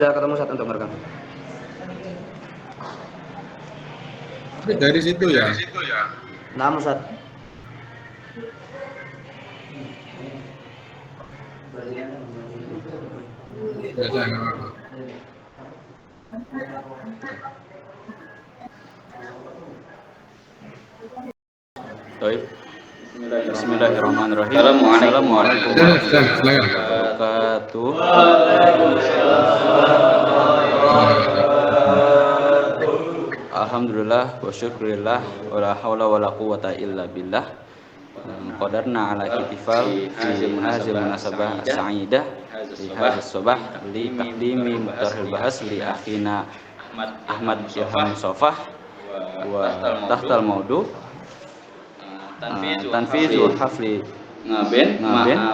Sudah ketemu satu untuk merekam. Dari situ ya. Nama Ustaz. Biasa nggak apa-apa. Baik. Bismillahirrahmanirrahim. Assalamualaikum warahmatullahi wabarakatuh. Alhamdulillah wa syukurillah wa la hawla wa la quwwata illa billah. Qadarna ala kitifal fi hazil munasabah as-sa'idah fi hadzal sabah li taqdimi mutarhil bahas li akhina Ahmad Ilham Sofah wa tahtal maudu tanfizu hafli ngaben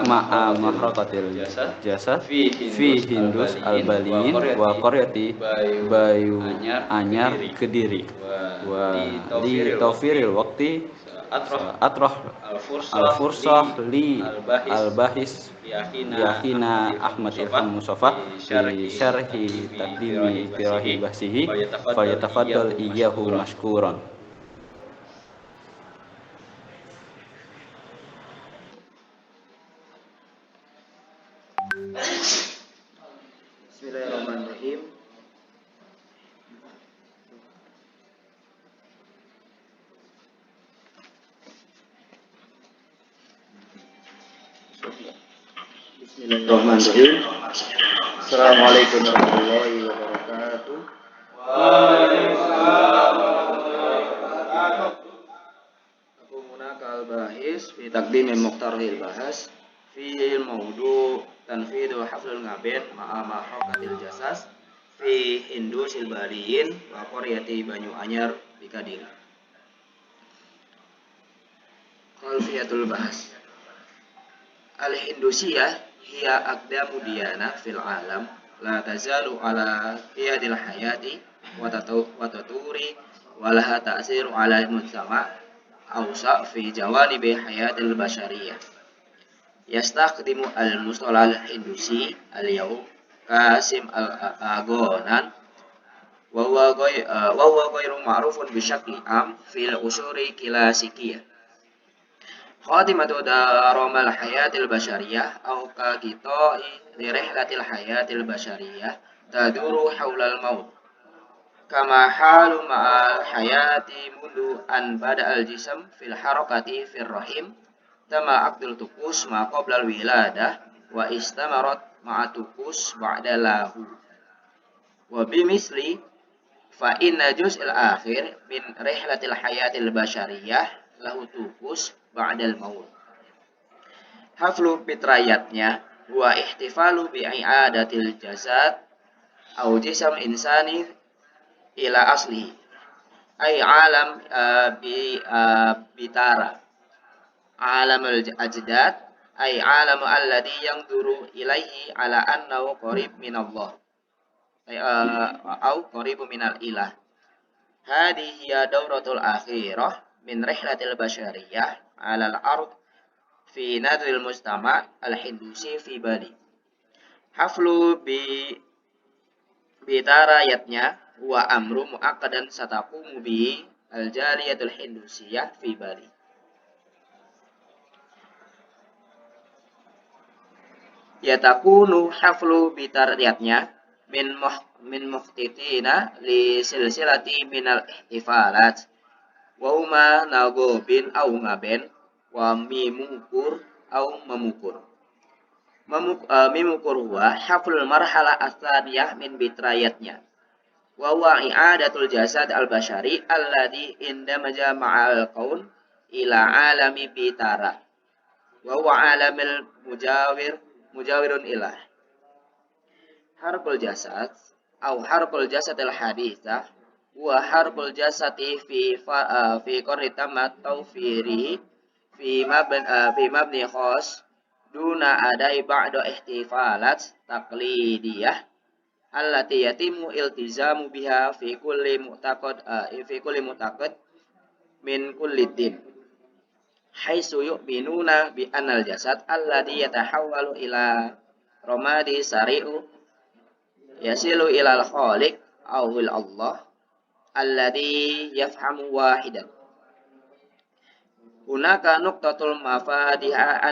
ma'a mahraqatil jasad fi hindus al-baliyin wa qaryati bayu anyar kediri wa li tawfiril waqti atrah al-fursah li al-bahis yakina Ahmad Ilham Mustafa fi syarhi taqdimi firahi bahsihi falyatafaddal iyyahu mashkuran. Bismillahirrahmanirrahim. Bismillahirrahmanirrahim. Assalamualaikum warahmatullahi wabarakatuh. Aku munakal bahis fi taqdim muqtarhil bahas fi maudu tanfidu haflul ngaben ma'a mahrokatil jasas fi hindusil baliyin wa qaryati banyu anyar bikadiri. Khalfiyatul bahas. Al-Hindusiyah hiya aqdamu diyana fil alam la tazalu ala qiyadil hayati wa taturi wa laha ta'siru ala mujtama' awsa fi jawanibi hayatil bashariyah. Yastaqdimu al-mustalah al-Hindusi al-yawm Qasim al-Agonan wa huwa ghairu ma'rufun bi syakli am fil usuri klasikiyah. Khatimatu daramal hayatil basyariyah au ka qita'i li rihlatil hayatil basyariyah taduru haulal maut kama halu ma'al hayati mundu an bada al jism fil harakati fir rahim tama aqdul tukus ma qabla al wiladah wa istamarat ma'a tukus ba'da lahu wa bimisli fa inna juz'il akhir min rihlatil hayatil basyariyah lahu tukus ba'dal maut. Haflu fitrayatnya wa ihtifalu bi i'adatil jasad au jisam insani ila asli ay alam bitara alamul ajdad ay alam alladhi yanzuru ilaihi ala annahu qarib minallah au qaribu minal ilah. Hadhihi hiya dauratul akhirah min rihlatil basyariyah alal ard fi nadril mujtama' al-Hindusi fi Bali. Haflu bitarayatnya wa amru muaqqadan sataqumu bi al-jaliyatul Hindusiyah fi Bali. Yatakunu haflu bitarayatnya min muqtitina li silsilati minal ihtifalat wa huma nagobin au ngaben wa mimukur au memukur. Mimukur huwa haflul marhala as-saniyah min bitrayatnya wa huwa i'adatul jasad al-bashari alladhi indamaja ma'al qaun ila alami bitara wa huwa alamil mujawirun ilah. Harbul jasad au harbul jasad al-hadithah wa harbul jasati fi qarri tamat tawfirihi fi mabni khas duna adai ba'da ihtifalat taqlidiyah allati yatimu iltizamu biha fi kulli mu'taqad min kulli din haitsu yu'minuna bi anal jasad alladhi yatahawwalu ila ramadi sari'u yasilu ilal khaliq awil Allah alladhi yafhamu wahidan. Hunaka nuqtatul mafadiha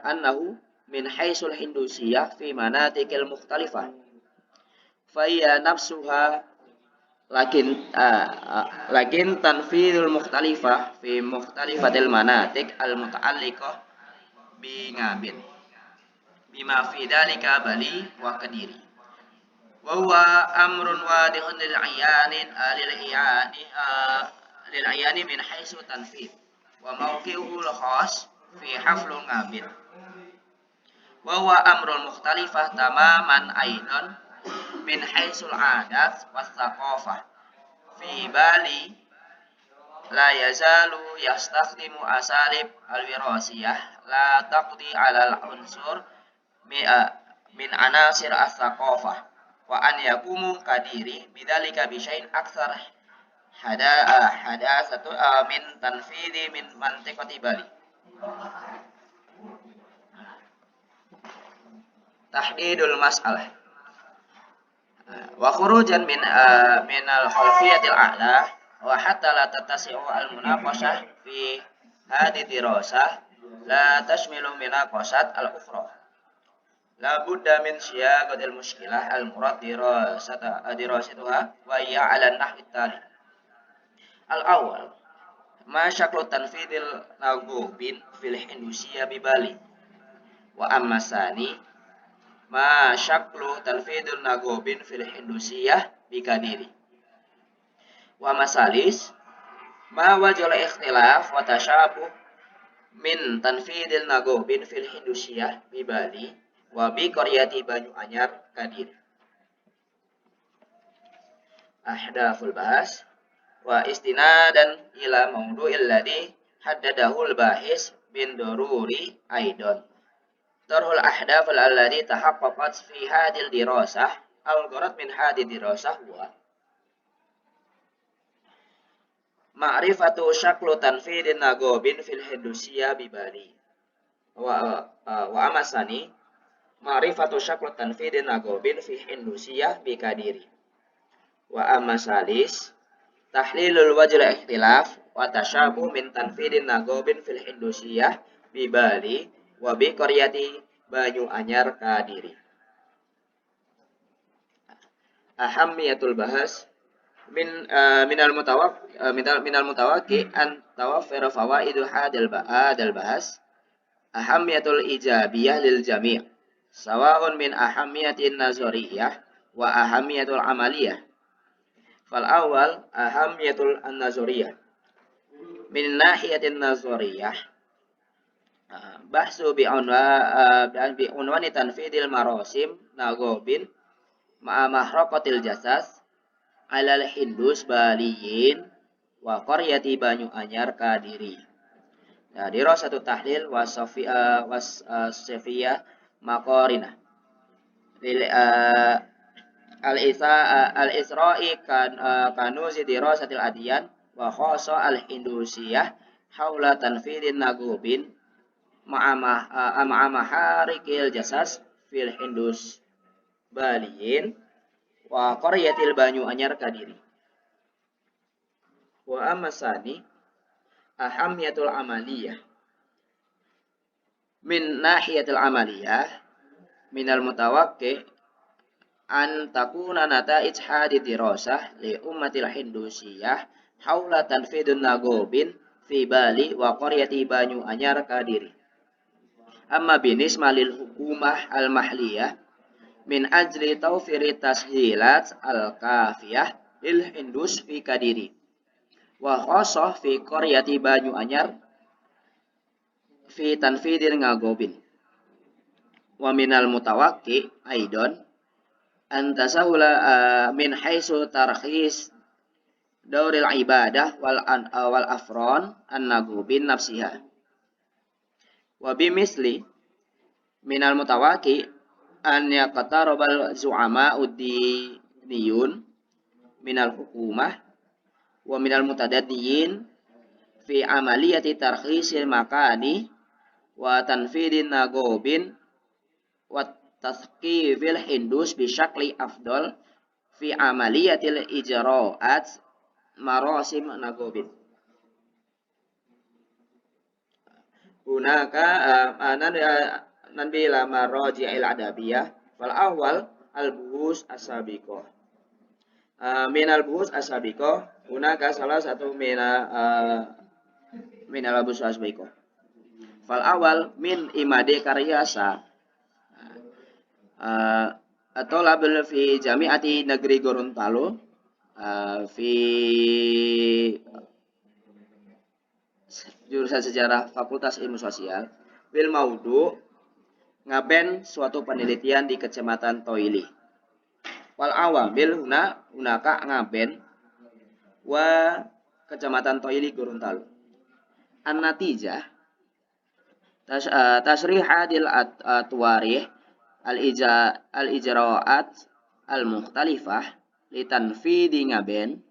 annahu min haisul hindusiyah fi manatikil mukhtalifah. Faya nafsuha lakin tanfidul mukhtalifah fi mukhtalifatil manatik al muta'alliqah bi ngabin bima fi dalika bali wa kadiri wa huwa amrun wadihun lil ayani min haitsu tanfid wa mawqi'uhu khas fi haflul ngabin wa huwa amrul mukhtalifah tamaman aidan min haitsul adat was thaqafah fi bali la yazalu yastakhdimu asalib al-wirasiyah la taqdi ala al-unsur min anasir as-thaqafah wa an yakumu kadiri bidzalika bi syai'in aktsar hadasatu min tanfidi min mantiqati bali. Tahdidul mas'alah wa khurujan min al-khalfiyatil a'la wa hatta la tattasi'u al-munaqashah fi hadhihi dirasah la tashmilu munaqashat al-ukhra la budda min siyaqatil mushkilah al-murad dirasatuha wa hiya 'ala an-nahwi at-tali. Al-awwal ma syaklu tanfidil nagubin fil hindusiyya bi Bali wa amma sani ma syaklu tanfidul nagobin fil hindusiyah bikadiri wa masalis ma wajul ikhtilaf wa tasyabuh min tanfidil nagobin fil hindusiyah bi Bali wa bi qaryati Banyu Anyar kadiri. Ahdaful bahas wa istinadan ila mawdu'il ladhi haddadahul bahis bin daruri aidan tarhul ahdaf alladhi tahaqqaqat fi hadil dirasah al-gharad min hadil dirasah wa ma'rifatu syaklu tanfidin nagobin fil hindusiyya bi Bali wa amasani ma'rifatu syaklu tanfidin nagobin fi hindusiyya bi Kadiri wa amasalis tahlilul wajl ikhtilaf wa tasyabuh min tanfidin nagobin fil hindusiyah bi Bali wa bi qaryati Banyu Anyar Kadiri. Ahammiyatul bahas minal mutawaqqi an tawaffara fawaidu hadal bahas ahammiyatul ijabiyah lil jami' sawa'un min ahammiyatin nazariyah wa ahammiyatul amaliyah. Fal awal ahammiyatul nazariyah min nahiyatin nazariyah bahsu bi unwani tanfidil marasim nagobin ma'a mahraqatil jasas alal hindus baliyin wa qaryati Banyu Anyar Kadiri. Nah, dirasatu tahlil wasafiyah maqarinah lil al-isra'i kanuzi dirasatil adiyan wa khassa al-hindusiyah haula tanfidin nagobin ma'a maharikil jasas fil hindus baliyin wa qaryatil Banyu Anyar Kadiri. Wa amasani ahammiyatul amaliyah min nahiyatil amaliyah minal mutawaqqi an takuna nata'ij hadid dirasah li ummatil hindusiyah haula tanfidun nagobin fi Bali wa qaryati Banyu Anyar Kadiri. Amma binisma lil hukumah al-mahliyah min ajli tawfiri tashilat al-kafiyah lil hindus fi Kadiri wa khosoh fi qaryati Banyu Anyar fi tanfidil ngagobin wa minal mutawaqqi aidon antasahula min haisu tarkhis dauril ibadah wal afron an-nagobin nafsiha wa bimisli minal mutawaqqi an yaqtarabal zu'ama uddiniyun minal hukumah wa minal mutadaddiyin fi amaliyati tarkhisil makani wa tanfidin nagobin wa tathqifil hindus bisyakli afdal fi amaliyatil ijra'at marasim nagobin. Hunaka nanbi lama raji'il adabiyah fal awal al-buhus as-sabiqah. Min al-buhus as-sabiqah hunaka salah satu min al-buhus as-sabiqah. Fal awal min imade karyasa atau label fi jami'ati negeri Gorontalo fi jurusan sejarah Fakultas Ilmu Sosial bil maudu ngaben suatu penelitian di Kecamatan Toili. Wal awamil hunaka ngaben wa Kecamatan Toili Gorontalo. An-natijah tasrihadil atwarih al-ijra'at al-mukhtalifah litanfidi ngaben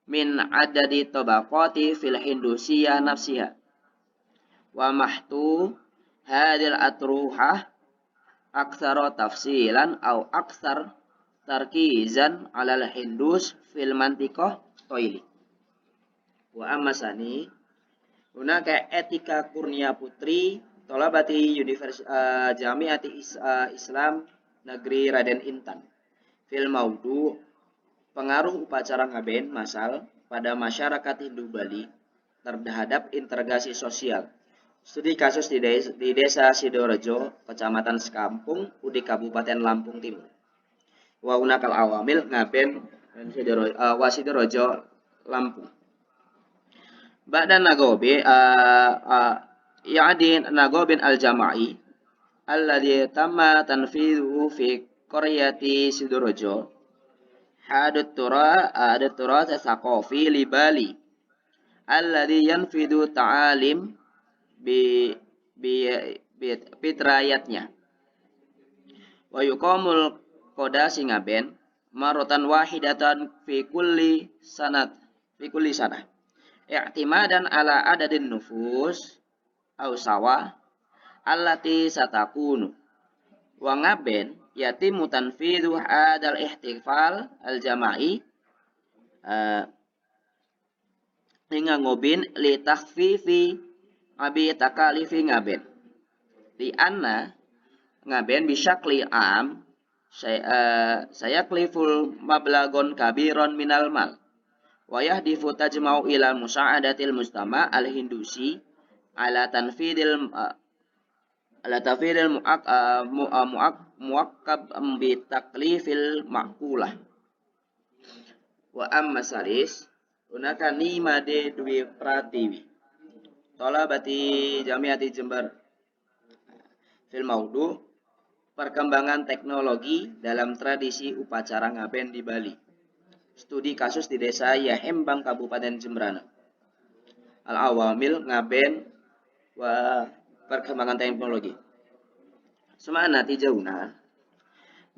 min adadi tabaqati fil hindusiyah nafsiha wa mahtu hadil atruhah aktsara tafsilan au aktsar tarkizan alal hindus fil mantiqah Toili. Wa ammasani hunaka etika Kurnia Putri tolabati Jamiati Islam Negeri Raden Intan fil maudu pengaruh upacara ngaben masal pada masyarakat Hindu Bali terhadap integrasi sosial. Studi kasus di desa Sidorejo, Kecamatan Sekampung, di Kabupaten Lampung Timur. Wa unakal awamil ngaben Sidorejo Lampung. Ba'da nagobi ya'di nagobin al-jama'i alladhi tamma tanfidhu fi qaryati Sidorejo Hadut tura saqafi li Bali alladhi yanfidu ta'alim bi fitrayatnya wa yuqamul qoda singaben marotan wahidatan fi kulli sanah i'timadan ala adadin nufus au sawa allati satakunu wa ngaben yatimu tanfidhu hadal ihtifal al-jama'i hingga ngobin li takhfifi abi takalifi ngaben li anna ngaben bisyakli am saya kliful mablagon kabiron minal mal wa yahdifu tajma'u ila musa'adatil mustama al-hindusi ala tanfidil muakkab bi taklifil ma'kulah. Wa amma salis hunaka nimade dwi pratiwi tolabati Jamiati Jember fil maudu perkembangan teknologi dalam tradisi upacara ngaben di Bali. Studi kasus di desa Yahembang Kabupaten Jembrana. Al-awamil ngaben wa perkembangan teknologi. Semana tijauna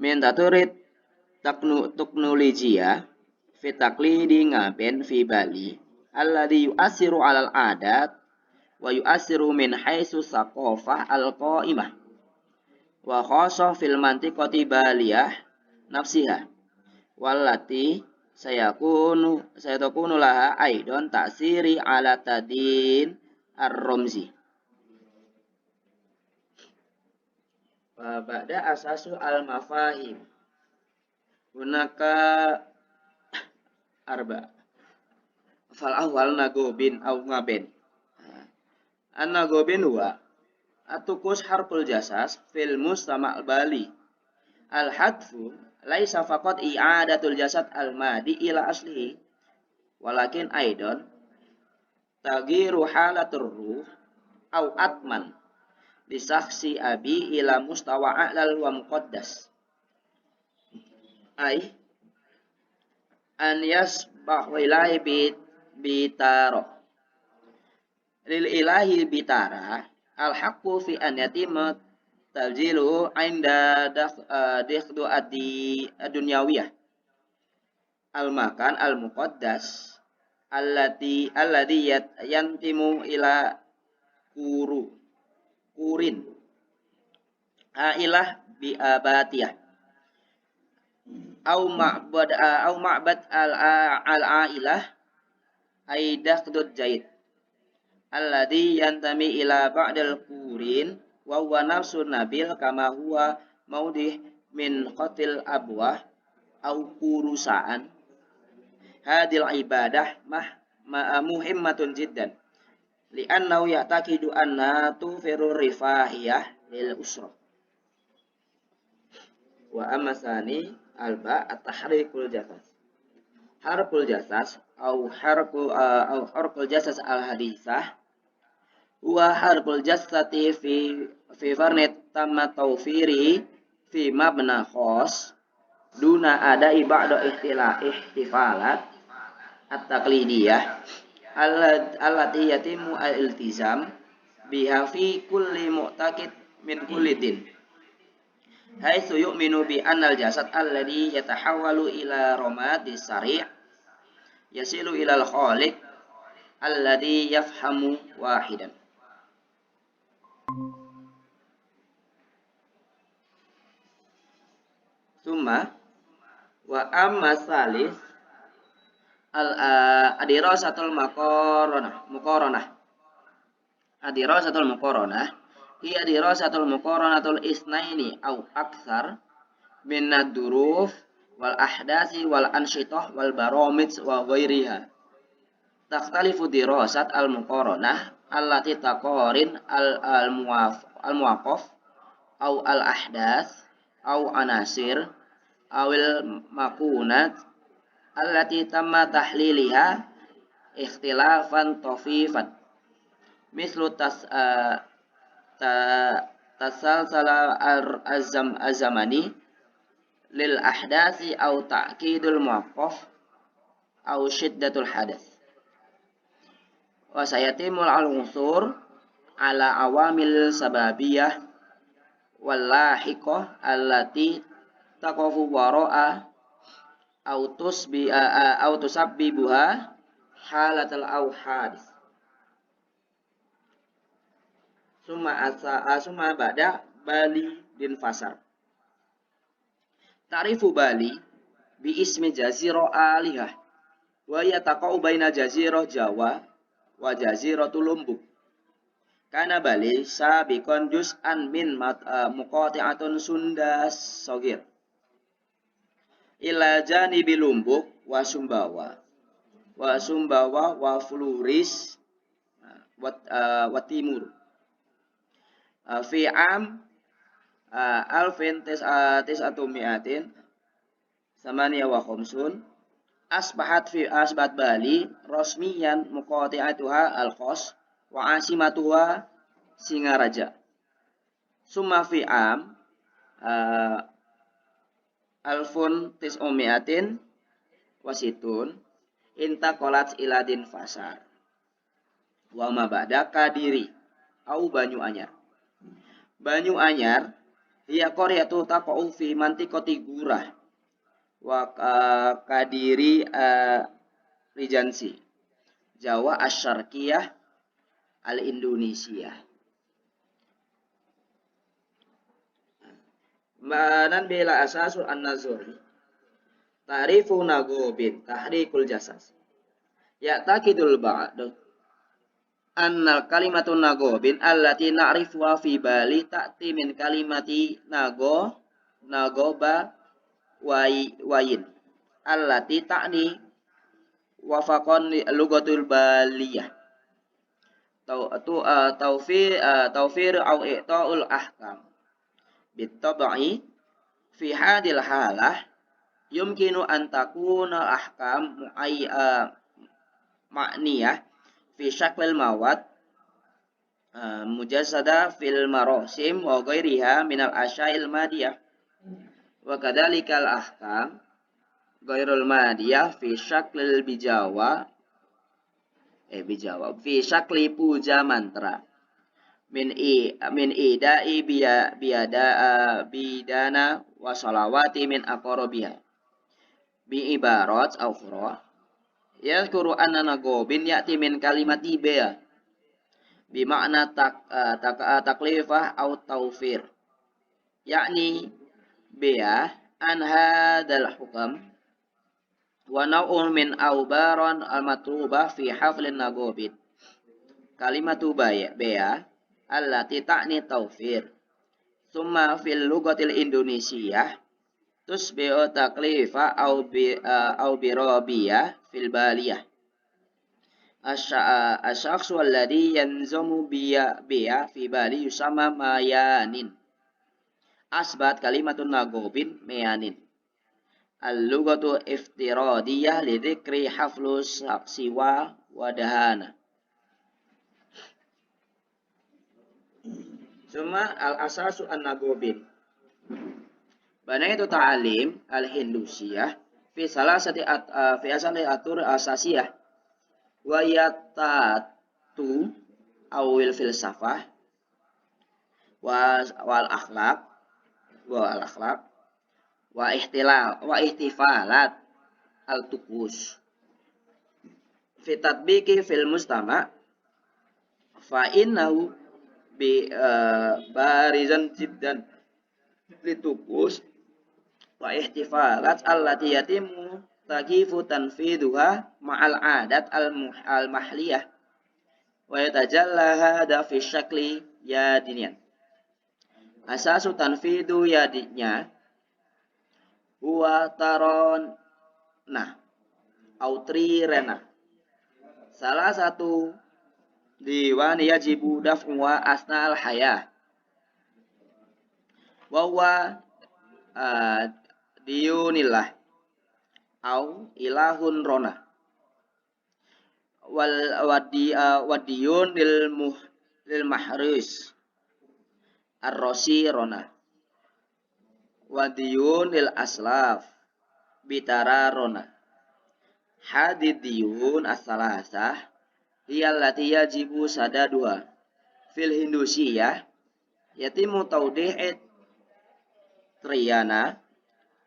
min taturid teknologiya fi taqlidi ngaben fi Bali alladhi yu'assiru 'alal adat wa yu'assiru min haitsu saqafah al-qa'imah wa khassa fil mantiqati baliyah nafsiha wallati sayakunu laha aidon ta'siri 'ala tadin ar-ramzi. Ba'da asasu al-mafahim hunaka arba fal awal nagobin au ngaben an nagobin huwa atukus harful jasas fil mustama' Bali al-hadfu laisa faqat i'adatul jasad al-madi ila aslihi walakin aidan taghiru halatur ruh au atman disaksi abi ila mustawa a'lal wa muqaddas ay an yasbahu ilahi bitaro lil ilahi bitara al haqqu fi an yatima taljilu inda dikhdu ad-dunyawiyah al makan al muqaddas alladhi yantimu ila kurin ailah bi abatiyah au ma'bad al ailah aidah kedut jahit alladhi yantami ila ba'dal kurin wa huwa nafsun nabil kama huwa maudih min qatil abwah au kurusaan hadil ibadah muhimmatun jiddan li'annahu ya'taqidu anna tufiru rifahiyah lil usrah wa amasani alba at-tahrikul jasas harkul jasas au harkul jasas al hadisah huwa harkul jasati fi farnit tamma tawfiri fi mabna khos duna ada ibada ihtifalat at-taqlidiyah allati yatimu al-iltizam biha fi kulli mu'taqid min kulli din haitsu yu'minu bi annal jasad alladhi yatahawwalu ila ramadis sari' yasilu ila al-khaliq alladhi yafhamu wahidan. Summa wa amma salis adirasatul muqaranah adirasatul muqaranah hiya dirasatul muqaranatul isnaini au aktsar min ad-duruf wal ahdasi wal ansyitah wal baramij wa ghairiha takhtalifu dirasat al muqaranah allati taqarin al muwaqaf au al ahdas au anasir awil makunat allati tamma tahliliha ikhtilafan tafifan mislu tasalsala azamani lil ahdasi au ta'kidul muwaqqaf au syiddatul hadas wa sayatimul al-unsur ala awamil sababiyah wal lahiqah allati taqafu wara'a au tusabbibuha halatal hadis summa ba'da Bali bin Fasar ta'rifu Bali bi ismi jazirah alihah wa yataqau baina jazirah Jawa wa jaziratul Lombok kana Bali sabiqan juz'an min muqati'atun Sunda Sogir ila janibi Lombok wa Sumbawa wa Fluris wa Timur fi am alfin tis'atumi'atin samania wa khumsun asbahat Bali resmiyan muqati'atuha al-khos wa asimatuha Singaraja summa fi am alfun tis'umi'atin wasitun intaqalat ila din Fasar wa ma ba'da Kadiri au Banyu Anyar hiya qaryatu taqa'u fi mantiqati Gurah wa Kadiri Rijansi Jawa Asyarqiyah al-Indonesia manan bila asasul an-nazuri ta'rifu nagobin tahrikul jasas ya'taqidul ba'd annal kalimatun nagobin allati na'rifuha fi Bali ta'ti min kalimati nagoba wayin allati ta'ni wafaqan lugatul baliyah tawfir au i'ta'ul ahkam bitab'i fi hadil halah yumkinu an takuna ahkam ma'niyah fi syaklil mawad mujassada fil marosim wa ghairiha minal asyail madiyah wa kadzalikal ahkam ghairul madiyah fi syaklil bijawa fi syakli puja mantra min idai bidana wa salawati min aqrabiha bi ibarat ukhra yadhkuru anna nagobin ya'ti min kalimati baya bi makna taklifah au taufir yakni biya an hadal hukam wa naw'un min awbaran al-matlubah fi haflin nagobin. Kalimatu biya allati ta'ni tawfir. Summa fil lugatil Indonesiah tusbi'u taklifa au birabiyah fil baliyah. Asyakhsu alladhi yanzamu biya fi bali yusama mayanin. Asbat kalimatun nagobin meyanin. Al-lugatu iftiradiyah lidhikri haflus siwa wadahana. Suma al-asasu an-nagobin. Banaitu ta'alim al-hindusiyah fi salasati fi asali atur asasiyah wa yatatu awil filsafah wal akhlaq wa ihtifalat al-tukus fi tatbiki fil mustama fa innahu bi barizan jiddan litukus wa ihtifalat allati yatimu takifu tanfiduha ma'al adat al-mahliyah wa yatajalla hada fi syakli yadinian. Asasu tanfidu yadinya huwa tarona autrirena. Salah satu diwan yajibu daf'uha asna al-hayah wa huwa diyunillah au ilahun rona wadiyun lil mahris ar-rosi rona wadiyun lil aslaf bitara rona hadidiyun as-salasah hiyallati yajibu sadaduha fil hindusiyah yatimu tawdi'it triyana.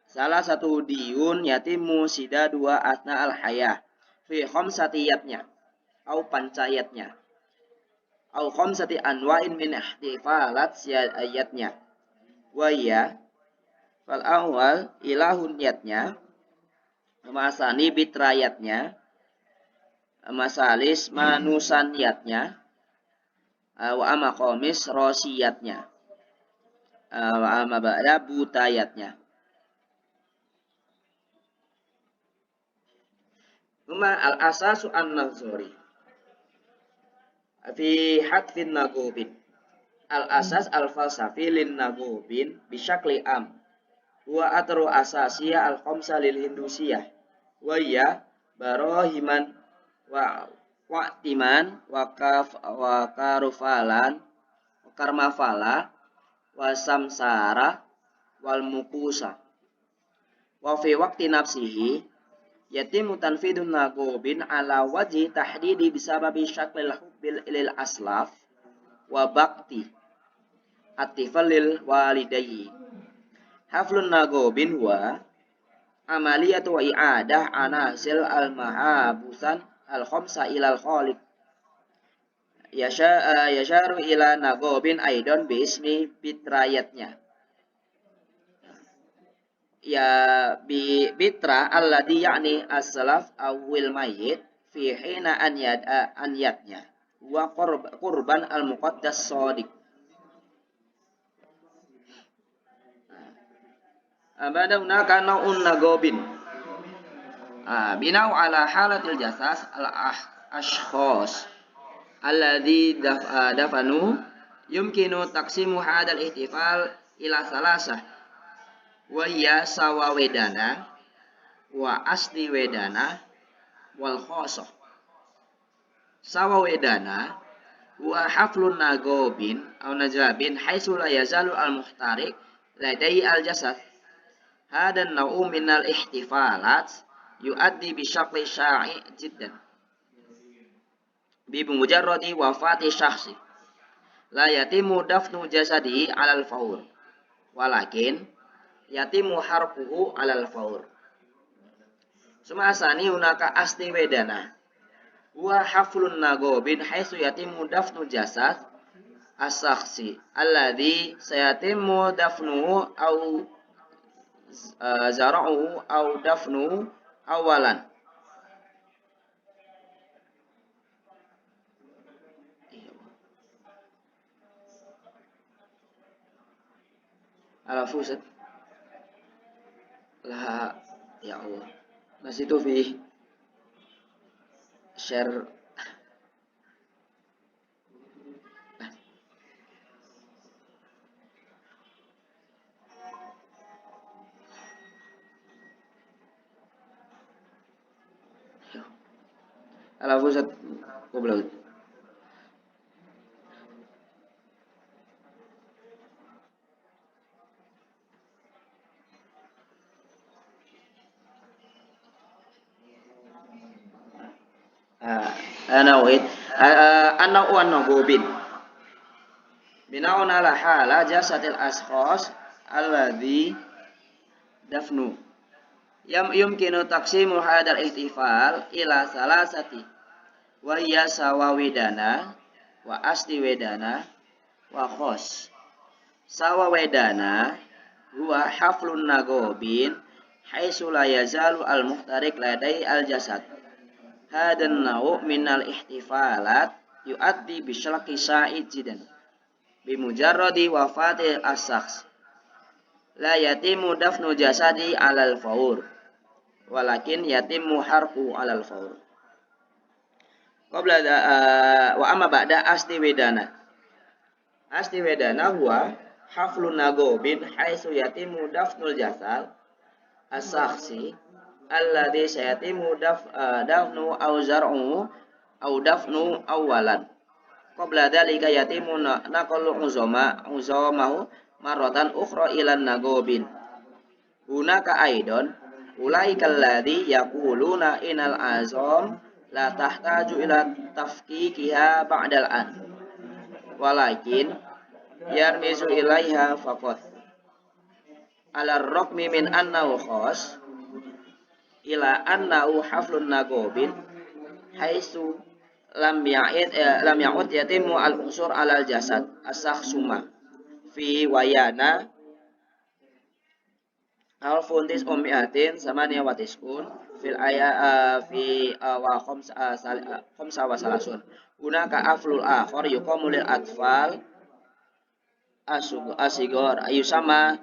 Salah satu diyun yatimu sida dua asna al-hayah fi khamsatiyatnya au pancayatnya au khamsati anwa'in min ihtifalat ayatnya wa ya fal awal ilahun yatnya masani bitrayatnya masalis manusaniyatnya wa ama khamis rosiyatnya wa ama ba'da butayatnya. Huma al-asasu an-nazari fi hadfin nagobin. Al-asas al-falsafi lin nagobin bisyakli am wa atru asasiyah al-khamsa lil hindusiyah wa ya barohiman wa wa'timan wa karufalan wa karmafala wa samsara wal mukusa wa fi waqti nafsihi yatimu tanfidun nagobin ala wajhi tahdidi bisababi syaklil hubbil ilil aslaf wa bakti attifal lil walidayhi. Haflun nagobin wa amaliyatu wa i'adah anasil al-mahabusan al-khamsa ilal khaliq yasharu ila nagobin aidon biismi bitrayatnya ya bi bitra alladhi ya'ni as-salaf awil mayyit fi hina an yatnya wa qurban al-muqaddas shadiq. Abada hunaka naun nagobin binau ala halatil jasas al-ashkhas alladhi dafanu yumkinu taqsimu hadal ihtifal ila salasah wa hiya sawa wedana wa asli wedana wal khosah. Sawa wedana wa haflun nagobin aw najabin haitsu la yazalu al-muhtarik ladai al-jasad. Hadan nau'u minal ihtifalat yuaddi bi syakli sya'i jiddan bi mujarradi wafati syakhsi la yatimu dafnu jasadihi alal faur walakin yatimu harquhu alal faur. Sumasani hunaka asti wedana wa haflun nagobin haitsu yatimu dafnu jasad as-sakhsi alladhi sayatimu dafnuhu au zara'uhu au dafnuhu awalan. Al-fusat lah, ya Allah. Nasitu fi share. Al-fusat goblok. Ana wait. Ana gobin. Binaun ala hala jasadil ashkhas alladhi dafnu. Yumkinu taqsimul hadal ihtifal ila salasati wa hiya sawawedana wa asli wedana wa khos. Sawawedana huwa haflun nagobin haitsu la yazalu al muhtarik ladai al jasad. Hadan nawu minal ihtifalat yuaddi bisyalqi sa'id jidan bimujarradi wafati as-sakhs la yatimu dafnu jasadi alal faur walakin yatimu harqu alal faur qabla wa amma ba'da asti wedana huwa haflun nagobin haitsu yatimu dafnul jasad as-sakhsi alladhi sayatimu dafnu au zar'u au dafnu awalan qabla dhalika yatimu naqlu uzamahu marratan ukhra ilan nagobin. Hunaka aidon ulaikal ladzi yaquluna inal azam la tahtaju ila tafkikiha ba'dal an walakin yarmizu ilaiha faqat ala raqmi min annahu khas ila annahu haflun nagobin haitsu lam ya'ud yatimu al-unsur alal jasad as-sakhsuma fi wayana al-fundis umiatin samania watiskun fil fi wa khamsa wa salasun hunaka aflul akhar yuqamu lil atfal asigor ayu sama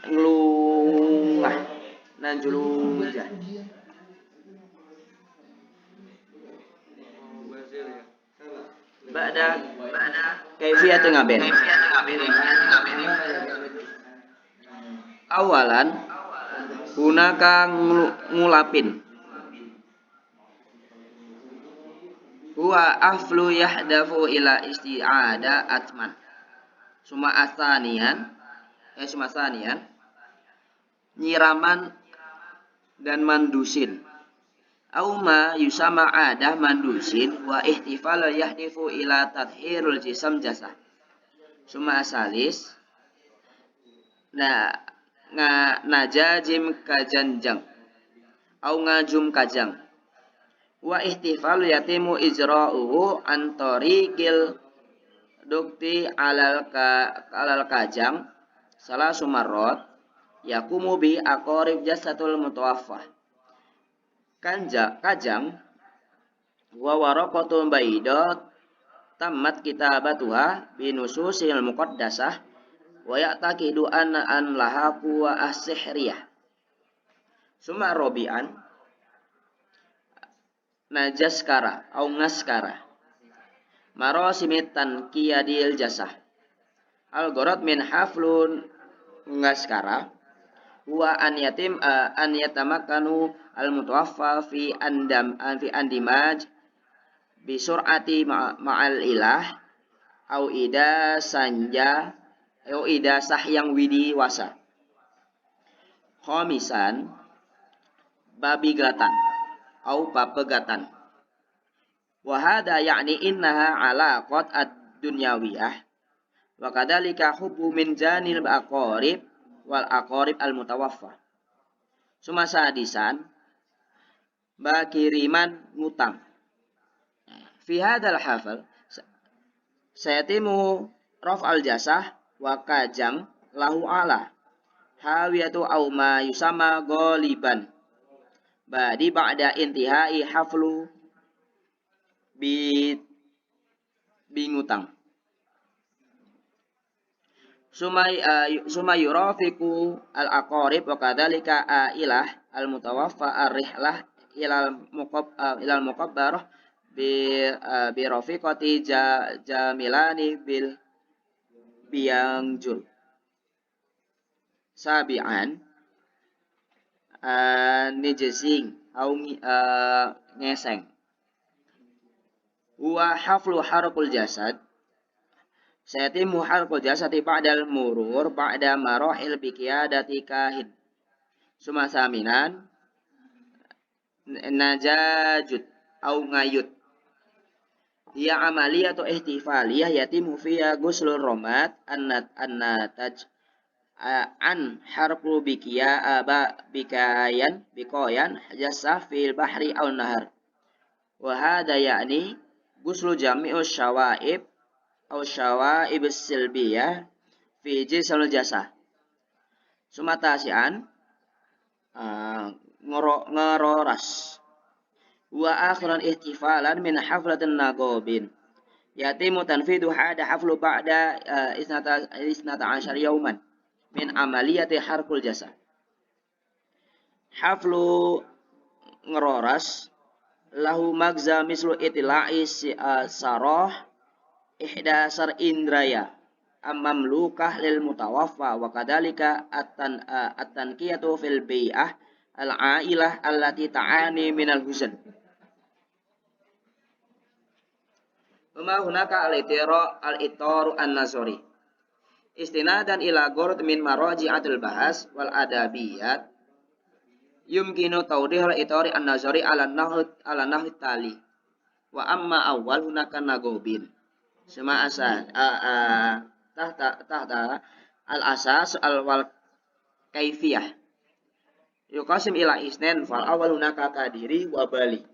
nglungah nanjulunjah Ba'da kaifiyat ngaben. Awalan hunaka ngulapin. Huwa aflu yahdafu ila isti'ada atman. Suma asanian nyiraman dan mandusin. Auma yusama adah mandusin wa ihtifal yahdifu ila tathhirul jisam jasah. Suma asalis najajim kajanjang au ngajum kajang wa ihtifal yatimu ijra'uhu an tariqil dukti alal kajang salah sumarrot yakumu bi aqarib jasadul mutawaffah. Kajang wa waraqatul baidat tammat kitabatuha binususil muqaddasah wa ya'taqidu anna an laha quwa as-sihriyah. Suma robian najaskara au ngaskara marosimit tankiyadil jasah al gharad min haflun ngaskara huwa an yatamakanu al mutawaffa fi andimaj bi sur'ati ma'al ilah au ida sahyang widi wasa. Khamisan babigatan au papegatan wa hada ya'ni innaha alaqat ad-dunyawiyah wa kadzalika hubbu min janil aqarib wal aqarib al mutawaffa. Sumasa hadisan bakiriman ngutang fi hadal hafal sayatimu raf'al jasah wa kajang lahu ala hawiyatu au ma yusama ghaliban ba'di ba'da intihai haflu bi bingutang sumay yurafiku al aqarib wa kadzalika ailah al mutawaffa ar rihlah ilal muqabbarah bi rafiqati jamilani bil biyangjul sabi'an nijsing au ngeseng huwa haflu harqul jasad sayatimu harqul jasadi ba'dal murur ba'da marahil biqiyadati kahin suma saminan najajut au ngayut hiya amaliyatu ihtifaliyah yatimu fiha guslur romat annataj an harqu bikoyan jasah fil bahri au nahar wa hadha ya'ni guslu jami'u syawaib au syawaib silbiyah fi jismil jasah sumatasian ngeroras wa akhiran ihtifalan min haflatin nagobin yatimu tanfidu hada haflu ba'da isnata asyar yauman min amaliyati harkul jasad haflu ngeroras lahu magza mislu itila'i sarah ihdasar indraya mamlukah lil mutawaffa wa kadhalika at-tanqiyatu fil bai'ah al-ailah allati ta'ani minal huzn wa hunaka al-itaru an-nazari istinadan ila ghurd min maraji'atil bahas wal adabiyat yumkinu tawdihul itari an-nazari ala nahwi tali wa amma awal hunaka nagobin sama asas tahta al-asas al-wal kaifiyah yuqasim ila isnen fal awal hunaka kadiri wa bali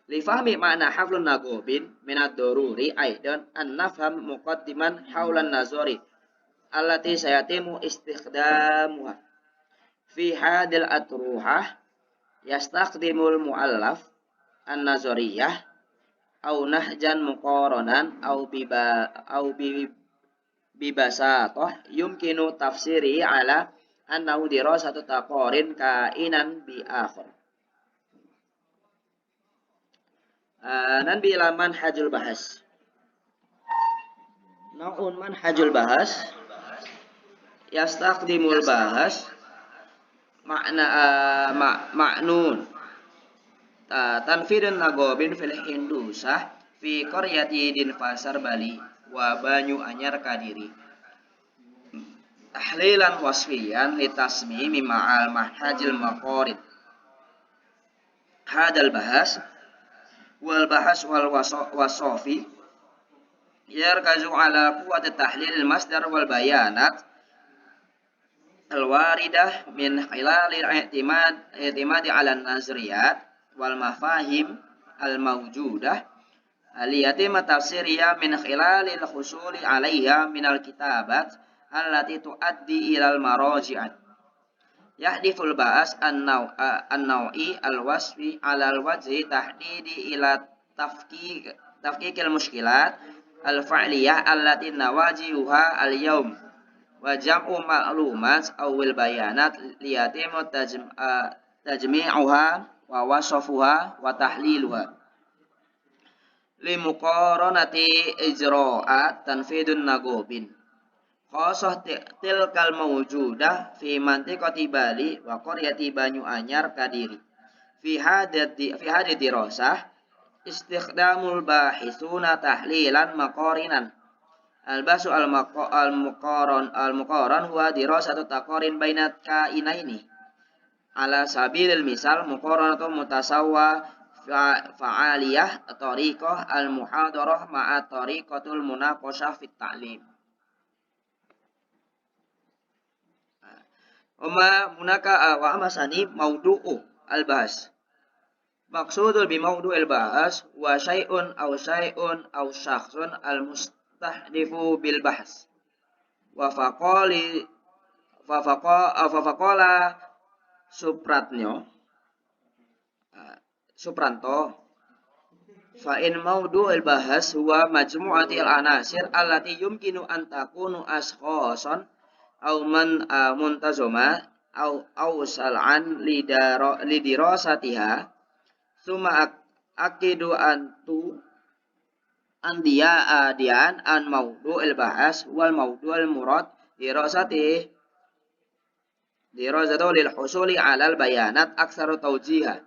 li fahmi ma'na haflun nagobin min ad-daruri aidan an nafham muqaddiman haulan nazari allati sayatimu istikhdamuha fi hadil atruhah yastakhdimul muallaf an-nazariyah au nahjan muqaranan au bibasatah yumkinu tafsiri ala annahu dirasatu taqarin kainan bi akhar nan bi ila manhajul bahas naun manhajul bahas yastakhdimul bahas ma'nun tanfidun nagobin fil hindusah fi qaryati din pasar Bali wa banyu anyar kadiri tahlilan wasfiyan litasmimi ma'al mahajil maqarid hadal bahas wal wasofi yarkazu ala quwwati tahlil masdar wal bayanat al-waridah min khilalil i'timadi ala nazriyat wal mafahim al-mawjudah aliyatima tafsiriyah min khilalil khusuli alaiha minal kitabat allati tuaddi ilal maraji'at yahdiful ba'as an-naw'i al-wasfi alal wajhi tahdidi ila tafkikil muskilat al-fa'liyah allati nawajihuha al-yawm wa jam'u ma'lumat awil bayanat liyatimu tajmi'uha wa wasafuha wa tahliluha limuqaranati ijra'at tanfidun nagobin khasah tilkal mawjudah fi mantiqati Bali wa qaryati Banyu Anyar Kadiri fi hadati dirasah istikhdamul bahisuna tahlilan maqarinan al-basu al-muqaran huwa dirasatu taqarin bainat kainaini ala sabilil misal muqaranatu mutasawwa fa'aliyah tariqah al-muhadarah ma'a tariqatul munaqashah fit ta'lim wa ma munaka wa amasani maudu'u al-bahas Maksudul bi mawdu'il bahas wa syai'un aw syakhsun al mustahdifu bil bahas. Wa faqala Supranto fa in mawdu'il bahas huwa majmu'atil anasir allati yumkinu an takunu ashkhasan aw man muntazama aw sal'an lidirasatiha summa akidu andiya adian an mawdu'il bahas wal mawdu'il murad dirasatu lil husuli alal bayanat aksaru tawjiha.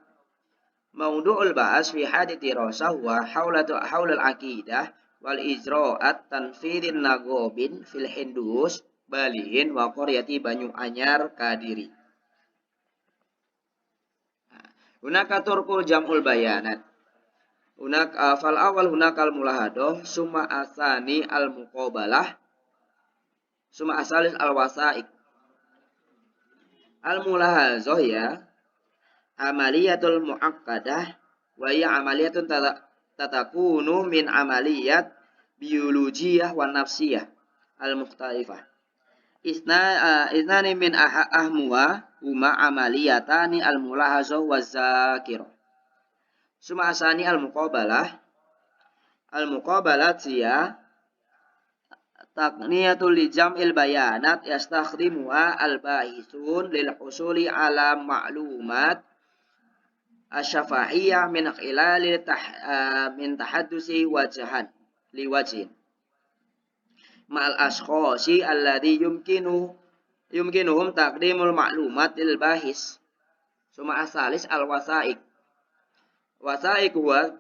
Mawdu'ul bahas fi hadith dirasah wa haulal aqidah wal ijra'at tanfidin nagobin fil hindus balihin wa qaryati Banyu Anyar Kadiri. Hunaka turqul jam'ul bayanat. Fal awal hunakal mulahadoh summa asani al muqabalah summa asalis al wasaik. Al mulahazah ya amaliyatul muaqqadah wa ya amaliyatun tatakunu min amaliyat biologiyah wa nafsiyah al mukhtalifah. Isnani min ahmuha huma amaliyatani al mulahazah wa zakirah. Suma asani al muqabalat siya taqniyatul li jam'il bayanat yastakhdimuha al bahithun lil husuli ala ma'lumat asy-syafahiyah min khilali min tahaddusi wajhan liwajhin ma'al ashkhasi alladhi yumkinuhum taqdimul ma'lumat lil bahis. Suma asalis al wasaik. Wasaik huwa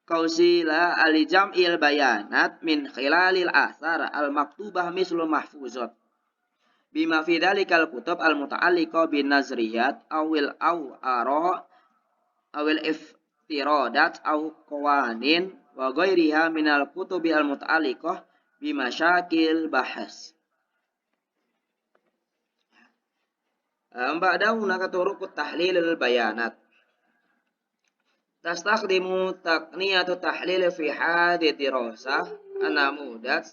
kausila alijam'il bayanat min khilalil asar al maktubah mislul mahfuzat bima fi dhalikal kutub al muta'alliqa bin nazriyat awil awil iftiradat aw qawanin wa ghairiha minal kutubi al muta'alliqah bima syakil bahas. Ba'dahu nakaturuqut tahlilil bayanat. Tastakhdimu taqniyatu tahlil fi hadith dirasah anamudat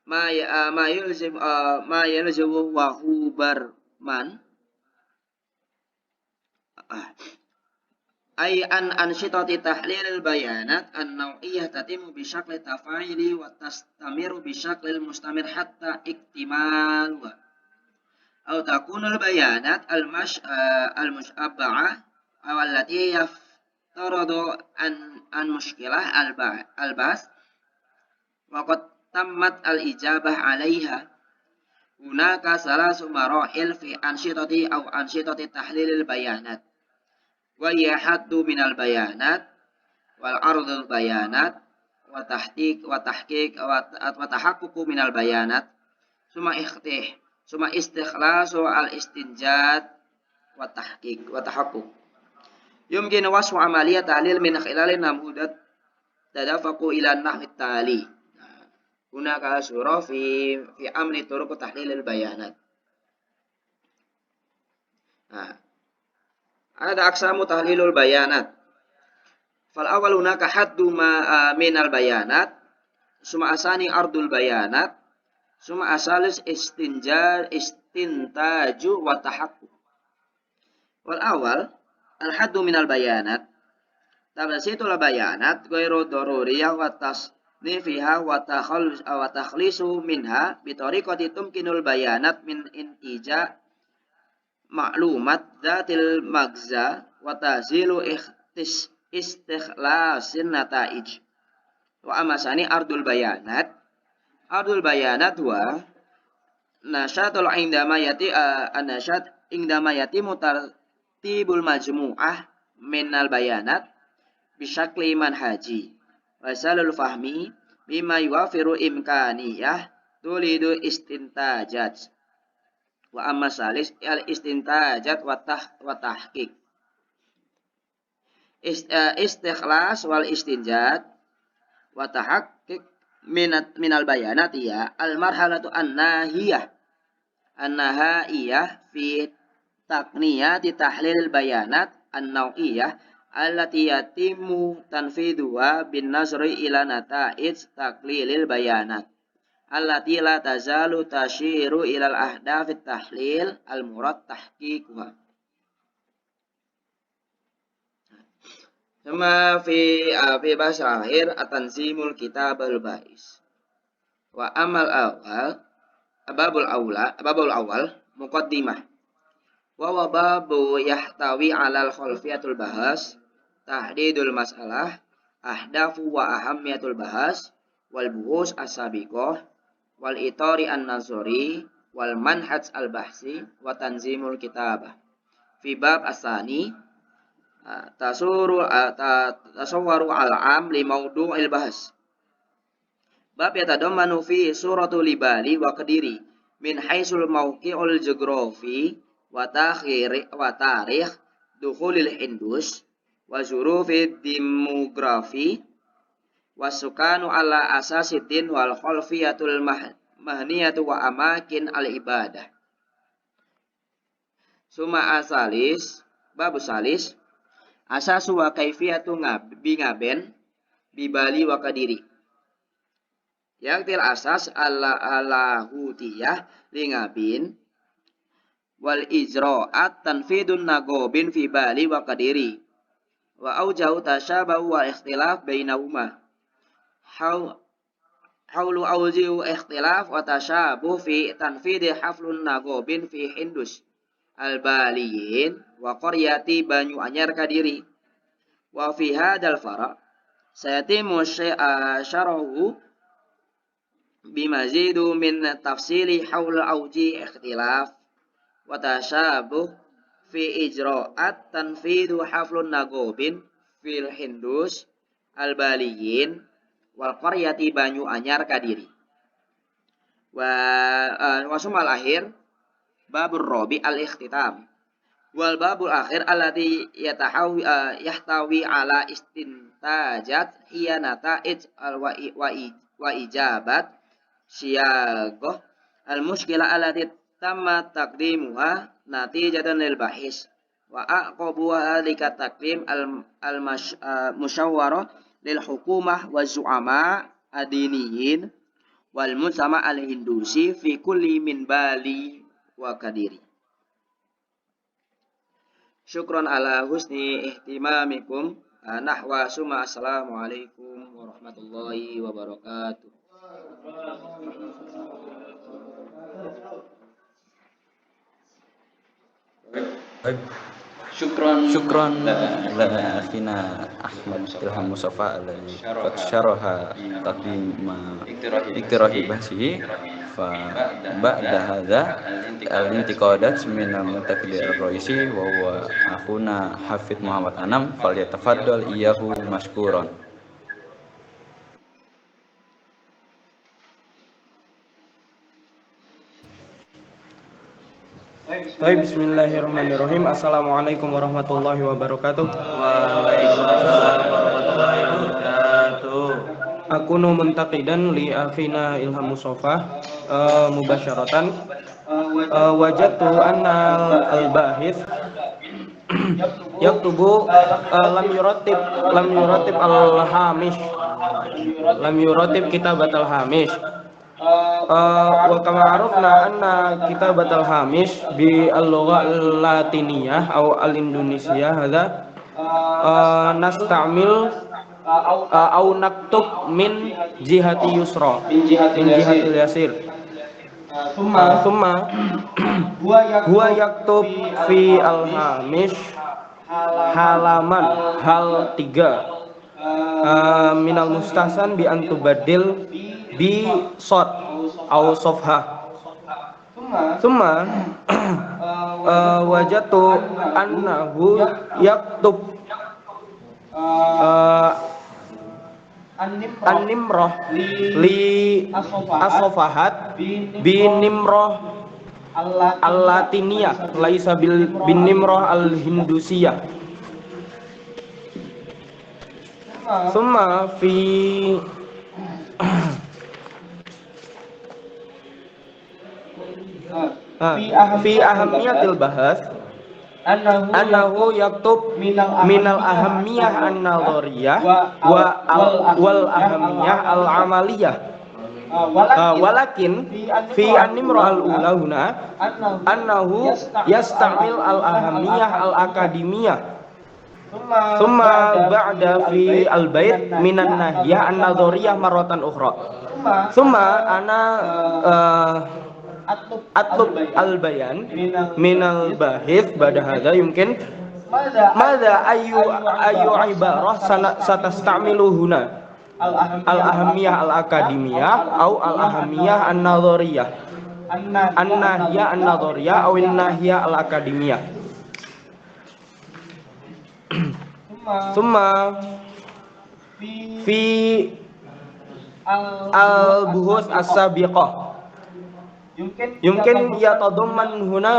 ma yalzimu wa hubarman ay an ansyitati tahlilil bayanat an-naw'iyyah tatimu bi syakli tafa'ili wa tastamiru bi syaklil mustamir hatta iktimal wa aw takunul bayanat al-mushabba'a aw allati taradu an mushkilah al-bas wa qad tammat al-ijabah 'alaiha. Hunaka salasu marahil fi ansyitati aw ansyitati tahlilil bayanat wa hiya haddu minal bayanat wal ardul bayanat wa tahqiq wa tahaqquq minal bayanat summa istikhlasu al istinjad wa tahqiq wa tahaqquq. Yumkin wasfu amaliyat tahlil min khilalin namudat tadafaqu ila nahwi tali. Hunaka surah fi amri turuq tahlilil bayanat. Ada aqsamu tahlilul bayanat. Fal awal hunaka haddu ma minal bayanat, summa asani ardul bayanat, summa asalis istintaju wa tahaqquq. Wal awal al-haddu minal bayanat tabasitul bayanat ghairu daruriyah wa tasnifiha wa takhlisu minha bi tariqati tumkinul bayanat min intija ma'lumat dzatil magza wa tazilu istikhlasin nataij. Wa amasani ardul bayanat wa nasyatul indama yatimu tartibul majmu'ah minal bayanat bisyakli manhaji wasalul fahmi bima yuwafiru imkaniyah tulidu istintajat wa amma salis al istintajat wa tahqiq. Istikhlas wal istinjat wa tahaqqiq minal bayanat ya al marhalatu an-nahiyah fi taqniyati tahlil bayanat an-naw'iyah allati yatimu tanfiduha bin nazri ila nata'ij taklilil bayanat allati la tazalu tashiru ilal ahdafit tahlil al-murad tahqiquha. Sama fi bahasa akhir at-tanzimul kitab al-bais. Wa amal awal babul awal muqaddimah. Wa babu yahtawi alal khalfiyatul bahas tahdidul mas'alah ahdafu wa ahammiyatul bahas wal buhus as-sabiqah wal itari an-nazari wal manhaj al-bahsi wa tanzimul kitabah. Fi bab asani tasawwaru al-am li mawdu'il bahas. Bab yatadammanu fi suratul libali wa qadiri min haisul mawqi'ul geografi wa tarikh dukhulil Hindus wa zurufid demografi wa sukanu ala asasiddin wal khalfiyatul mahniyatu wa amakin al-ibadah. Suma asalis bab salis asasu wa kaifiyatu ngaben bibali wa kadiri. Yang til asas ala hutiyah li ngabin wal ijra'at tanfidun nagobin fi bali wa kadiri wa aujahu tasyabahu wa ikhtilaf bainahuma haulu aujihu ikhtilaf wa tasyabuh fi tanfidi haflun nagobin fi Hindus al-baliyin wa qaryati Banyu Anyar Kadiri. Wa fi hadal fara sayatimu syarahu bimazidu min tafsili haula auji ikhtilaf wa tasyabuh fi ijra'at tanfidu haflun nagobin fil Hindus al-baliyin wal qaryati Banyu Anyar Kadiri. Wa sumal akhir babur rabi al-ikhtitam wal babul akhir alladhi yahtawi ala istintajat hiya nata'ij wa ijabat siyagah al-mushkilah allati tamma taqdimuha natijatan lil bahis wa aqabuha halika taqdim al-musyawwarah lil hukumah wa zu'ama adiniyin wal mujtama al-hindusi fi kulli min Bali wa Kadiri. Syukran ala husni ihtimamikum. Nahwa summa assalamualaikum warahmatullahi wabarakatuh. Syukran la akhina Ahmad Ilham Mustafa alladhi qad syaraha taqdima iktirahi bahsihi fa ba'da hadza al-intiqadat min al-muntaqid ar-raisi wa huwa akhuna Hafidz Muhammad Anam falyatafaddal iyyahu mashkuran. Baik, bismillahirrahmanirrahim. Assalamualaikum warahmatullahi wabarakatuh. Waalaikumsalam warahmatullahi wabarakatuh. Akunu muntaqidan li akhina Ilham Mustafa mubasyaratan wajadtu anna al-bahith yaktubu lam yuratib al-hamish lam yuratib kitabat al-hamish wa kama arafna anna kitabat al-hamish bi al-lugha al-latiniyah aw al-indonesia hadza nastamil aw naktub min jihati yusra min jihatil yasir summa huwa yaktub fi al-hamish halaman hal 3 minal mustahsan bi antubadil bi sod au sofha summa wajatu annahu yaktub an-nimroh li asofahat bi nimroh al-latiniyah laisa bin nimroh al-hindusiyah summa fi fi ahamiyatil bahas annahu yaktub minal ahammiyah an-nadhariyah wal ahammiyah al-amaliyah. Walakin fi an-nimru al-ula huna annahu yastamil al-ahammiyah al-akademiyah. Thumma ba'da fi al-bait minan nahiyah an-nadhariyah marratan ukhra. Thumma ana atlub al-bayan minal bahith ba'da hadha yumkin madza ayu ibarah satastamilu huna al-ahamiyah al-akademiyah au al-ahamiyah an-nadhariyah an-nahiyah an-nadhariyah au an-nahiyah al-akademiyah. Summa fi al-buhus as-sabiqah yumkin yatadamman huna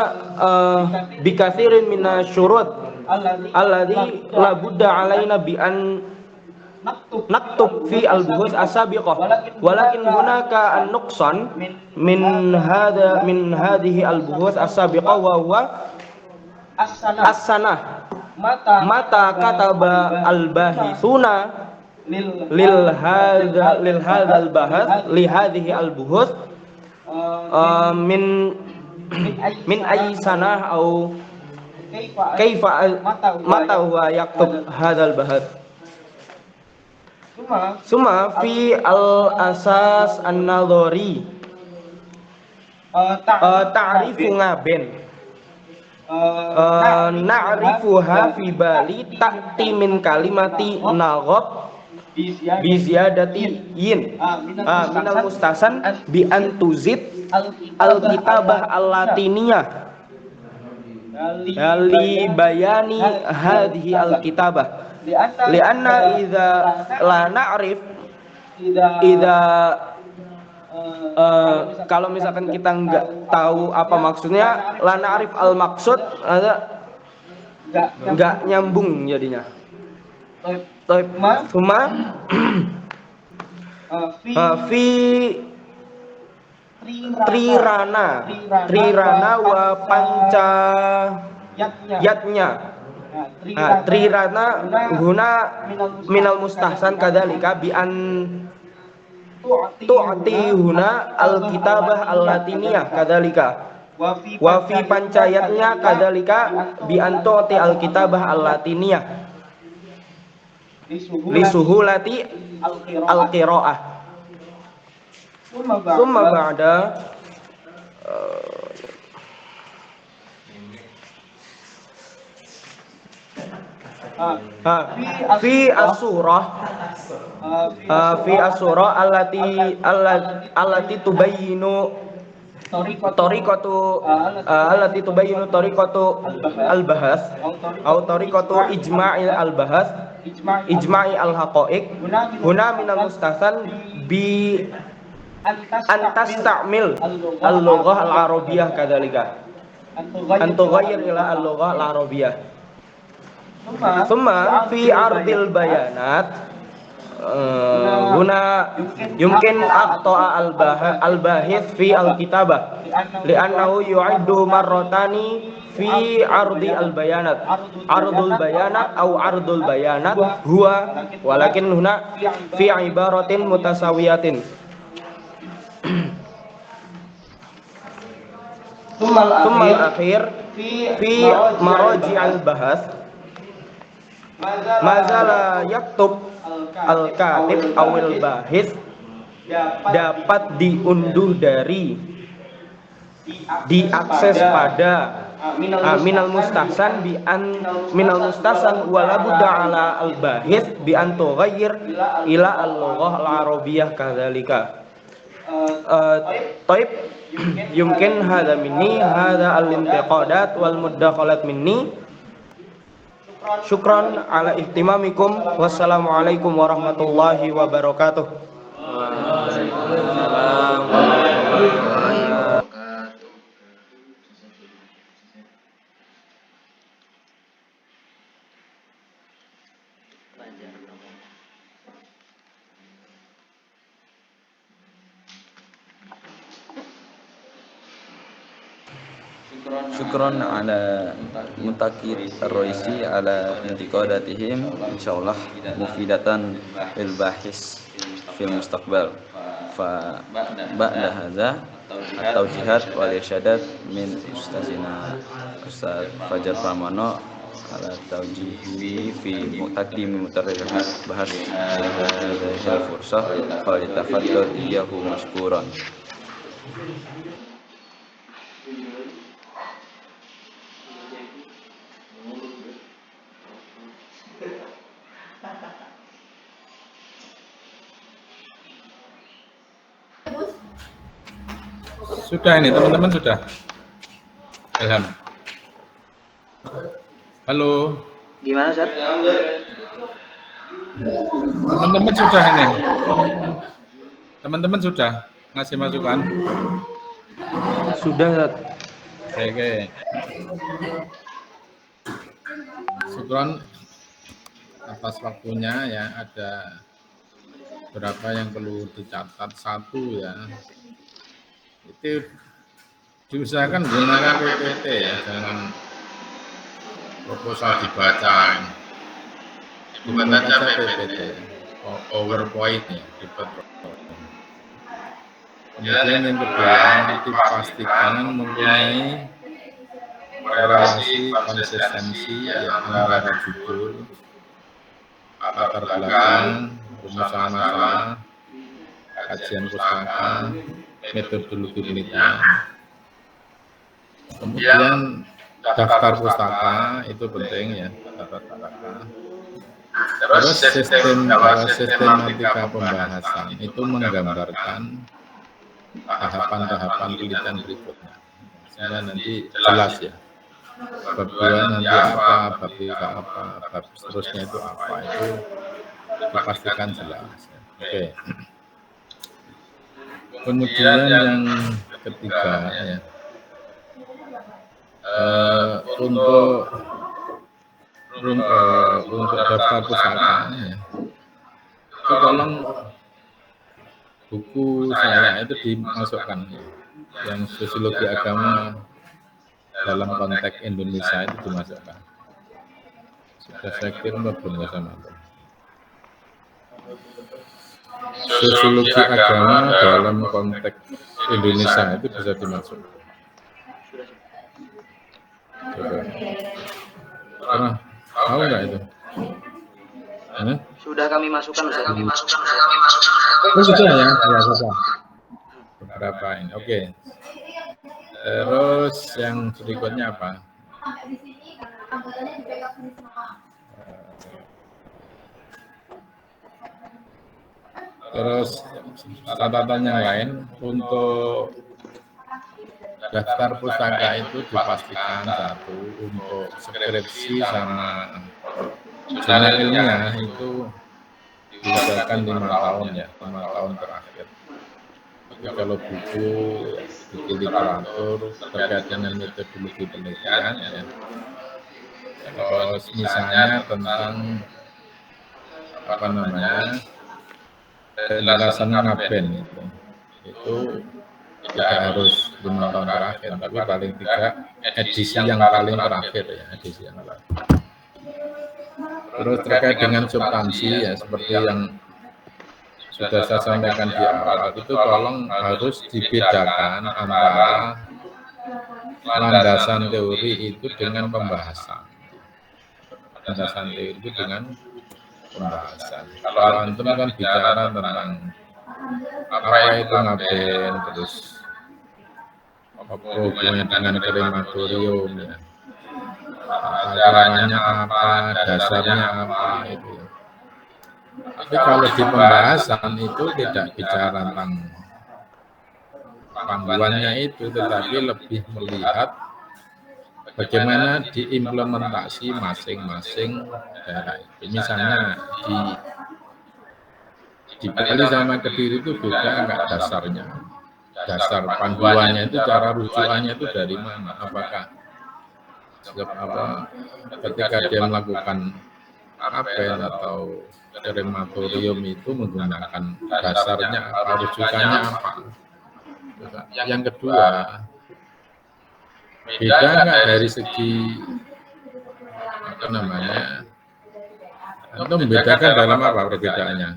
bikathirin minasyurut alladhi la budda alaina bi an naktub fi al-buhus as-sabiqah walakin hunaka an-nuqsan min hadhihi al-buhus as-sabiqah wa huwa as-sanah mata kataba al-bahithuna lil hadha al-bahath li hadhihi al-buhus min ayyi sanah au kaifa mata huwa yaktub hadzal bahath. Summa fi al-asas an-nadhari ta'rifu ngaben na'rifuha fi bali ta'ti min kalimati naghab bi ziyadati yin minal mustasan bi antuzid al-kitabah al-latiniyah li bayani hadhihi al-kitabah lianna idza la na'rif idza kalau misalkan kita nggak tahu apa maksudnya la na'rif al-maksud nggak nyambung jadinya. Cuma fi trirana wa panca yatnya trirana guna minal mustahsan kadzalika bi an tu'ti huna al-kitabah al-latiniyah kadzalika wa fi pancayatnya kadzalika bi an tu'ti al-kitabah al-latiniyah li suhulati al-qiraah. Summa ba'da fi as-surah allati tubayyinu tariqatu al-bahas atau tariqatu ijma'i al-haqa'iq huna minal mustahsan bi antas ta'mil al-lughah al-arabiyyah kadzalika antughayyir ila al-lughah al-arabiyyah. Thumma fi ardil bayanat huna yumkin aqta'a al-bahith fi al-kitabah li'annahu yu'addu marratani fi ardi al-bayanat ardul bayanat au ardul bayanat huwa walakin huna fi ibaratin mutasawiyatin. Thumma al-akhir fi maraji al-bahath mazala yaktub al-katib awil bahith dapat diunduh dari diakses pada minal mustahsan minal mustahsan wala budda ala al-bahith bi an tughayyir ila al-lughah al-arabiyyah kadzalika. Taib yumkin hadza minni hadza al-intiqadat wal mudakhalat minni. Syukran ala ihtimamikum. Wassalamualaikum warahmatullahi wabarakatuh. Waalaikumsalam warahmatullahi wabarakatuh. syukron ala mutakid ar-Raisi ala intiqadatihim insyaallah mufidatan lil bahis fil mustaqbal. Fa ba'da hadza at-taujihat wal irsyadat min ustazina Ustaz Fajar Pramana ala taujihi fi muqaddimi mutarrihat bahas hadza fursah fa litafaddal iyyahu mashkuran. Sudah ini teman-teman sudah. Ilham. Halo. Gimana, Ustaz? Teman-teman sudah ini. Teman-teman sudah ngasih masukan. Sudah, Ustaz. Oke. Syukron atas waktunya ya. Ada berapa yang perlu dicatat, satu ya. Itu diusahakan gunakan PPT ya, jangan proposal dibaca. Bukan aja PPT, PowerPoint ya, kemudian yang kedua, dipastikan mempunyai relasi konsistensi ya, antara judul, latar belakang, rumusan masalah, kajian pustaka, metodologi penelitian. Kemudian daftar pustaka itu penting ya, daftar pustaka. Terus sistematika pembahasan itu menggambarkan tahapan-tahapan penelitian berikutnya. Sehingga nanti jelas ya. Bab 2 nanti apa, bab 3 apa, bab seterusnya itu apa, itu dipastikan jelas. Oke. Kemudian yang ketiga ya, untuk daftar pustaka ya, itu tolong buku saya itu dimasukkan ya. Yang sosiologi agama dalam konteks Indonesia itu dimasukkan. Sudah saya kirim belum ya sama itu. Sosiologi agama dalam konteks Indonesia itu bisa dimasukkan. Pernah tahu nggak itu? Sudah kami masukkan, Ustaz. Oh, sudah ya, sudah. Beberapa ini, oke. Terus yang berikutnya apa? Terus catatan yang lain untuk daftar pustaka itu dipastikan satu untuk skripsi sama jurnal ilmiah itu diusahakan 5 tahun ya, 5 tahun terakhir. Jadi kalau buku literatur terkait dengan metodologi penelitian ya. Terus misalnya tentang apa namanya penjelasan ngaben itu tidak harus 5 tahun terakhir, tapi paling tidak edisi yang paling terakhir ya, edisi yang terakhir. Terus terkait dengan substansi ya, seperti yang sudah saya sampaikan di awal, itu tolong harus dibedakan antara landasan teori itu dengan pembahasan. Landasan teori itu dengan pembahasan. Kalau antum kan bicara tentang apa itu ngaben, terus apa hubungannya dengan krematorium ya, caranya apa, dasarnya apa itu ya. Tapi kalau di pembahasan itu tidak bicara tentang panduannya itu, tetapi lebih melihat bagaimana diimplementasi masing-masing daerah itu. Misalnya di Bali sama Kediri itu beda enggak dasarnya. Dasar panduannya itu, cara rujukannya itu dari mana? Apakah ketika dia melakukan apen atau krematorium itu menggunakan dasarnya apa, rujukannya apa? Yang kedua, Beda nggak dari segi apa namanya? Atau membedakan dalam apa perbedaannya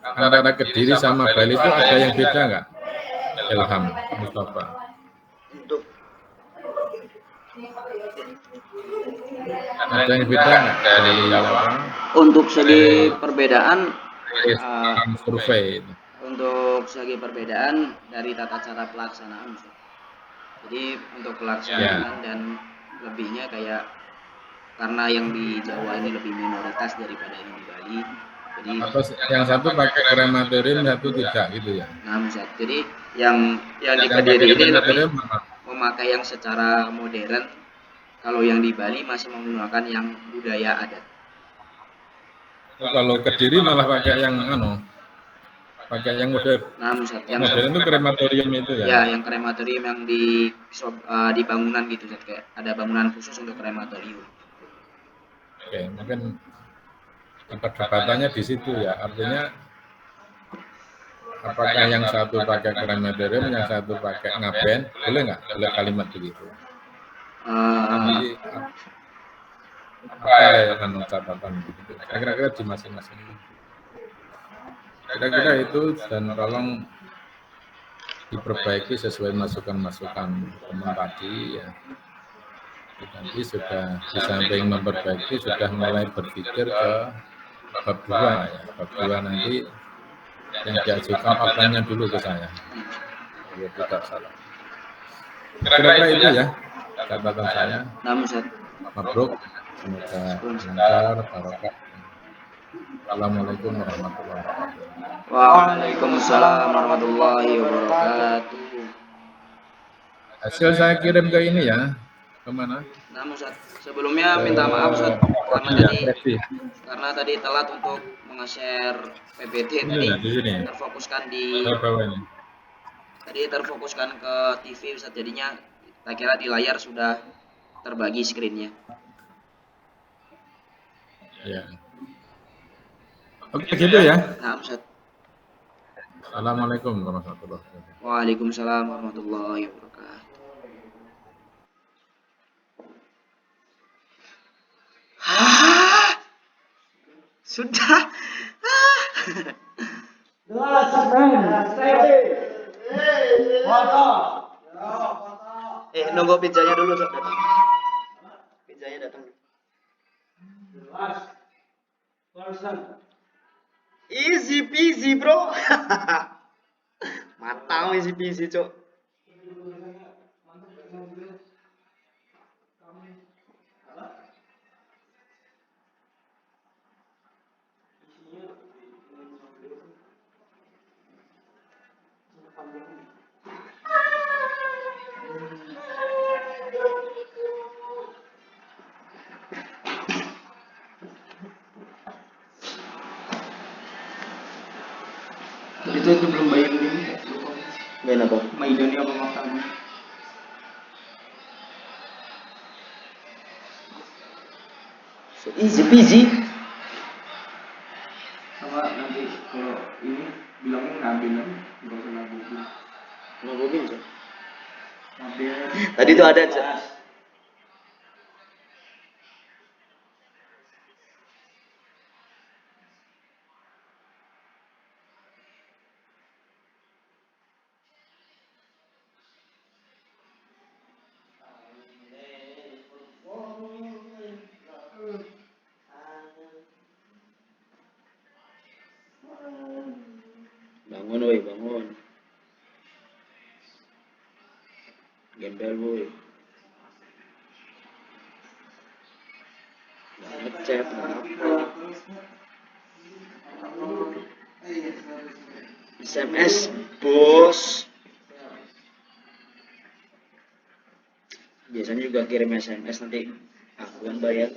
antara Kediri sama Bali itu ada yang beda nggak? Ilham, Mustafa. Untuk Ada yang beda nggak dari apa? untuk segi perbedaan Survei itu. untuk segi perbedaan dari tata cara pelaksanaan. Jadi untuk pelaksanaan dan lebihnya kayak karena yang di Jawa ini lebih minoritas daripada yang di Bali. Jadi atau yang satu pakai krematorium, satu tidak gitu ya. Nah, jadi yang di Kediri ini lebih memakai yang secara modern. Kalau yang di Bali masih menggunakan yang budaya adat. Kalau Kediri malah pakai yang pakai yang modern. Nah, yang modern itu krematorium itu ya. Ya, yang krematorium yang di bangunan gitu, kayak ada bangunan khusus untuk krematorium. Oke, mungkin perdebatannya di situ ya. Artinya apakah yang satu pakai krematorium, yang satu pakai ngaben, boleh nggak? Boleh kalimat begitu. Jadi apa ya catatan begitu? Kira-kira di masing-masing. Kira-kira itu, dan tolong diperbaiki sesuai masukan-masukan teman tadi ya. Nanti sudah di samping memperbaiki sudah mulai berpikir ke bab 2 ya. Bab 2 nanti yang diajukan outline-nya dulu ke saya. Ya, tidak salah. Kira-kira itu ya catatan saya. Mabruk, semoga lancar, barokah. Assalamualaikum warahmatullahi wabarakatuh. Waalaikumsalam warahmatullahi wabarakatuh. Hasil saya kirim ke ini ya. Kemana? Nah, Ustaz, sebelumnya minta maaf Ustaz karena tadi telat untuk nge-share PPT tadi terfokuskan di terfokuskan ke TV Ustaz, jadinya tak kira di layar sudah terbagi screen-nya. Ya. Oke gitu ya. Nah, Ustaz. Assalamualaikum warahmatullahi wabarakatuh. Waalaikumsalam warahmatullahi wabarakatuh. Sudah. Nunggu pizzanya dulu, Sob. Pizzanya datang. Easy peasy, bro. Matang easy peasy, Cok. Itu belum bayar ini. Bayar apa? Maidoni apa makan? So easy peasy. Sama nanti kalau ini bilangnya ngambil nggak usah ngambil. Ngambil aja. Ngambil. Tadi tuh ada. Bangun woi, bangun. Gembel woi. Ngechat SMS bos. Biasanya juga kirim SMS nanti aku yang bayar.